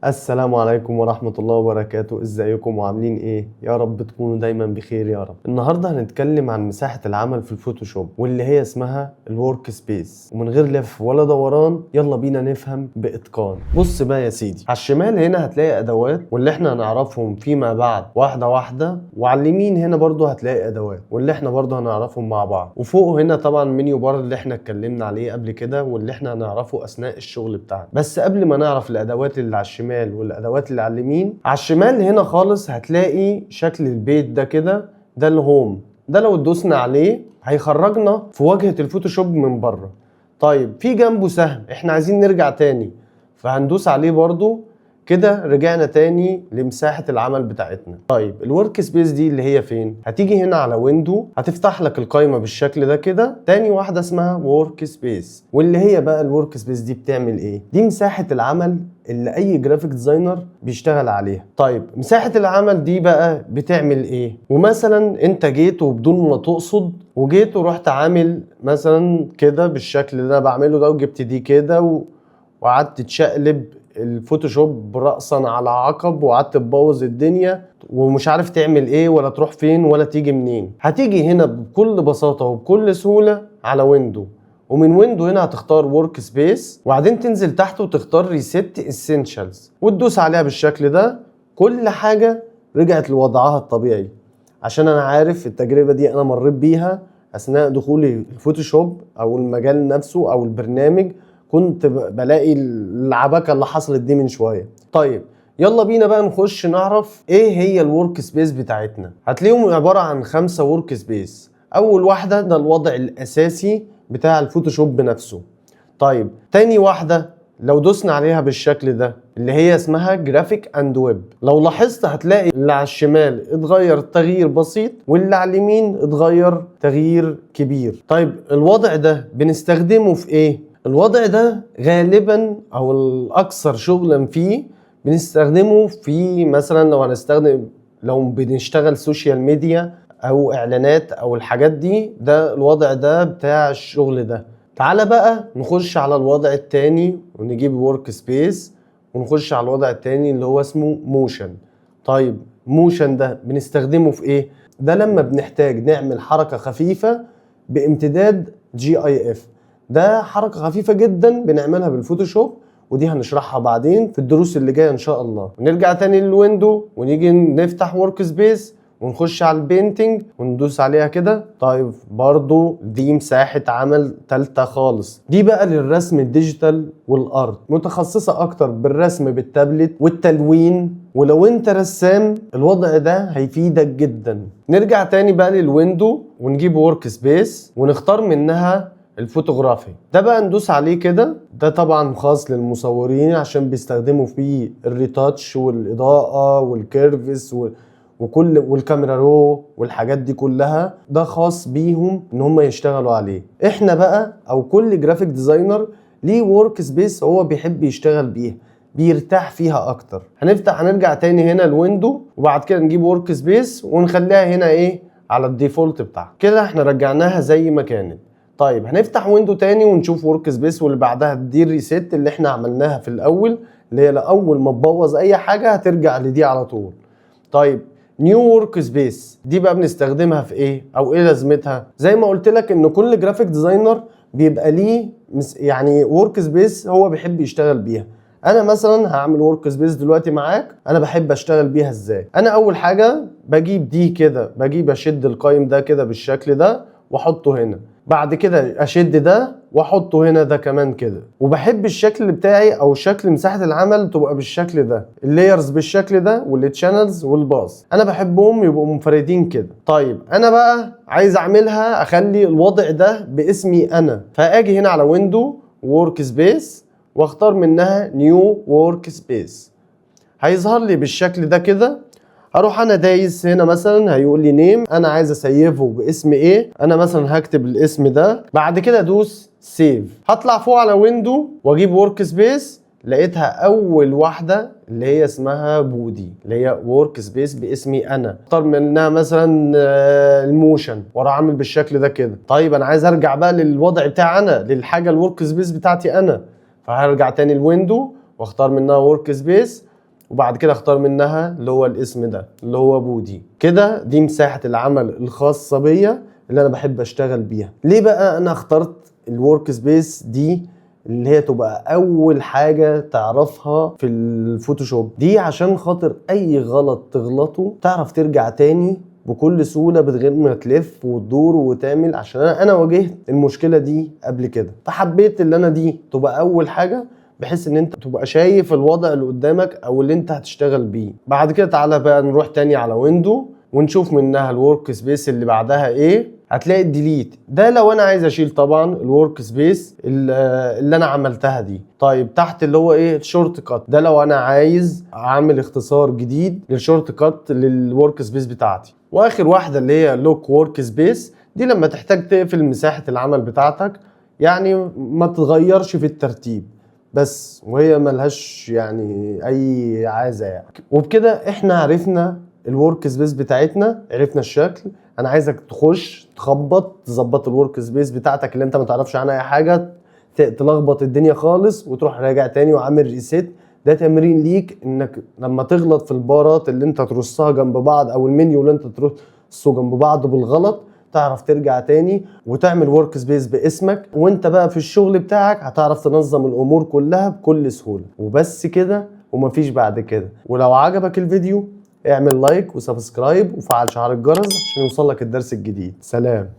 السلام عليكم ورحمة الله وبركاته. ازيكم وعاملين ايه؟ يا رب تكونوا دايما بخير يا رب. النهاردة هنتكلم عن مساحة العمل في الفوتوشوب واللي هي اسمها الورك سبيس، ومن غير لف ولا دوران يلا بينا نفهم بإتقان. بص بقى يا سيدي، على الشمال هنا هتلاقي ادوات واللي احنا هنعرفهم فيما بعد واحدة واحدة، وعلى اليمين هنا برضو هتلاقي ادوات واللي احنا برضو هنعرفهم مع بعض، وفوق هنا طبعا منيو بار اللي احنا اتكلمنا عليه قبل كده واللي احنا هنعرفه اثناء الشغل بتاعنا. بس قبل ما نعرف الادوات اللي على الشمال والادوات اللي على اليمين، على الشمال هنا خالص هتلاقي شكل البيت ده كده، ده الهوم. ده لو دوسنا عليه هيخرجنا في واجهة الفوتوشوب من بره. طيب في جنبه سهم، احنا عايزين نرجع تاني فهندوس عليه برضو كده، رجعنا تاني لمساحة العمل بتاعتنا. طيب الورك سبيس دي اللي هي فين؟ هتيجي هنا على ويندو، هتفتح لك القائمة بالشكل ده كده. تاني واحدة اسمها ورك سبيس، واللي هي بقى الورك سبيس دي بتعمل ايه؟ دي مساحة العمل اللي اي جرافيك ديزاينر بيشتغل عليها. طيب مساحة العمل دي بقى بتعمل ايه؟ ومثلا انت جيت وبدون ما تقصد وجيت ورحت عامل مثلا كده بالشكل اللي انا بعمله ده، وجبت دي كده وقعدت تشقلب الفوتوشوب رأسا على عقب وقعدت تبوظ الدنيا ومش عارف تعمل ايه ولا تروح فين ولا تيجي منين. هتيجي هنا بكل بساطة وبكل سهولة على ويندو، ومن ويندو هنا هتختار ورك سبيس، وبعدين تنزل تحت وتختار ريسيت اسينشالز وتدوس عليها بالشكل ده. كل حاجة رجعت لوضعها الطبيعي، عشان انا عارف التجربة دي انا مريت بيها اثناء دخولي الفوتوشوب او المجال نفسه او البرنامج. كنت بلاقي العبكه اللي حصلت دي من شويه. طيب يلا بينا بقى نخش نعرف ايه هي الورك سبيس بتاعتنا. هتلاقيهم عباره عن 5 ورك سبيس. اول واحده ده الوضع الاساسي بتاع الفوتوشوب نفسه. طيب تاني واحده لو دوسنا عليها بالشكل ده اللي هي اسمها جرافيك اند ويب، لو لاحظت هتلاقي اللي على الشمال اتغير تغيير بسيط واللي على اليمين اتغير تغيير كبير. طيب الوضع ده بنستخدمه في ايه؟ الوضع ده غالبا او الاكثر شغلا فيه بنستخدمه في مثلا لو بنشتغل سوشيال ميديا او اعلانات او الحاجات دي. ده الوضع ده بتاع الشغل ده. تعال بقى نخش على الوضع التاني ونجيب ورك سبيس ونخش على الوضع التاني اللي هو اسمه موشن. طيب موشن ده بنستخدمه في ايه؟ ده لما بنحتاج نعمل حركة خفيفة بامتداد GIF. ده حركة خفيفة جدا بنعملها بالفوتوشوب، ودي هنشرحها بعدين في الدروس اللي جاية ان شاء الله. ونرجع تاني للويندو ونيجي نفتح ورك سبيس ونخش على البينتنج وندوس عليها كده. طيب برضو دي مساحة عمل تالتة خالص، دي بقى للرسم الديجيتال والارت، متخصصة اكتر بالرسم بالتابلت والتلوين. ولو انت رسام الوضع ده هيفيدك جدا. نرجع تاني بقى للويندو ونجيب ورك سبيس ونختار منها الفوتوغرافي. ده بقى ندوس عليه كده. ده طبعا خاص للمصورين عشان بيستخدموا فيه الريتاتش والاضاءة والكيرفس وكل والكاميرا رو والحاجات دي كلها. ده خاص بيهم ان هم يشتغلوا عليه. احنا بقى او كل جرافيك ديزاينر ليه ورك سبيس هو بيحب يشتغل بيها، بيرتاح فيها اكتر. هنرجع تاني هنا الويندو وبعد كده نجيب ورك سبيس ونخليها هنا ايه على الديفولت بتاعها كده. احنا رجعناها زي ما كانت. طيب هنفتح ويندو تاني ونشوف ورك سبيس واللي بعدها دي الريسيت اللي احنا عملناها في الاول، اللي هي اول ما تبوظ اي حاجه هترجع لدي على طول. طيب نيو ورك سبيس دي بقى بنستخدمها في ايه او ايه لازمتها؟ زي ما قلت لك ان كل جرافيك ديزاينر بيبقى ليه يعني ورك سبيس هو بيحب يشتغل بيها. انا مثلا هعمل ورك سبيس دلوقتي معاك، انا بحب اشتغل بيها ازاي. انا اول حاجه بجيب دي كده، بجيب اشد القايم ده كده بالشكل ده واحطه هنا، بعد كده اشد ده واحطه هنا ده كمان كده. وبحب الشكل بتاعي او شكل مساحة العمل تبقى بالشكل ده، اللايرز بالشكل ده والتشانلز والباص انا بحبهم يبقوا منفردين كده. طيب انا بقى عايز اعملها اخلي الوضع ده باسمي انا، فاجي هنا على ويندو ورك سبيس واختار منها نيو ورك سبيس. هيظهر لي بالشكل ده كده. اروح انا دايس هنا مثلا هيقول لي نيم، انا عايز اسيفه باسم ايه. انا مثلا هكتب الاسم ده، بعد كده ادوس سيف. هطلع فوق على ويندو واجيب ورك سبيس، لقيتها اول واحده اللي هي اسمها بودي اللي هي ورك سبيس باسمي انا. اختار منها مثلا الموشن واروح اعمل بالشكل ده كده. طيب انا عايز ارجع بقى للوضع بتاعي انا، للحاجه الورك سبيس بتاعتي انا، فهرجع تاني الويندو واختار منها ورك سبيس وبعد كده اختار منها اللي هو الاسم ده اللي هو بودي. كده دي مساحة العمل الخاصة بيا اللي انا بحب اشتغل بيها. ليه بقى انا اخترت الورك سبيس دي اللي هي تبقى اول حاجة تعرفها في الفوتوشوب دي؟ عشان خاطر اي غلط تغلطه تعرف ترجع تاني بكل سهولة من غير ما تلف وتدور وتعمل. عشان انا واجهت المشكلة دي قبل كده، فحبيت اللي انا دي تبقى اول حاجة، بحيث ان انت تبقى شايف الوضع اللي قدامك او اللي انت هتشتغل بيه. بعد كده تعالى بقى نروح تاني على ويندو ونشوف منها الورك سبيس اللي بعدها ايه. هتلاقي الديليت ده لو انا عايز اشيل طبعا الورك سبيس اللي انا عملتها دي. طيب تحت اللي هو ايه الشورت كات ده لو انا عايز اعمل اختصار جديد للشورت كات للورك سبيس بتاعتي. واخر واحده اللي هي لوك ورك سبيس دي لما تحتاج تقفل مساحه العمل بتاعتك، يعني ما تتغيرش في الترتيب بس، وهي ملهاش يعني اي عازه يعني. وبكده احنا عرفنا الورك سبيس بتاعتنا، عرفنا الشكل. انا عايزك تخش تخبط تظبط الورك سبيس بتاعتك اللي انت ما تعرفش عنها اي حاجه، تلخبط الدنيا خالص وتروح راجع تاني وعامل ريسيت. ده تمرين ليك انك لما تغلط في البارات اللي انت ترصها جنب بعض او المنيو اللي انت ترصه جنب بعض بالغلط، تعرف ترجع تاني وتعمل ورك سبيس باسمك. وانت بقى في الشغل بتاعك هتعرف تنظم الامور كلها بكل سهوله. وبس كده ومفيش بعد كده. ولو عجبك الفيديو اعمل لايك وسبسكرايب وفعل شعار الجرس عشان يوصلك الدرس الجديد. سلام.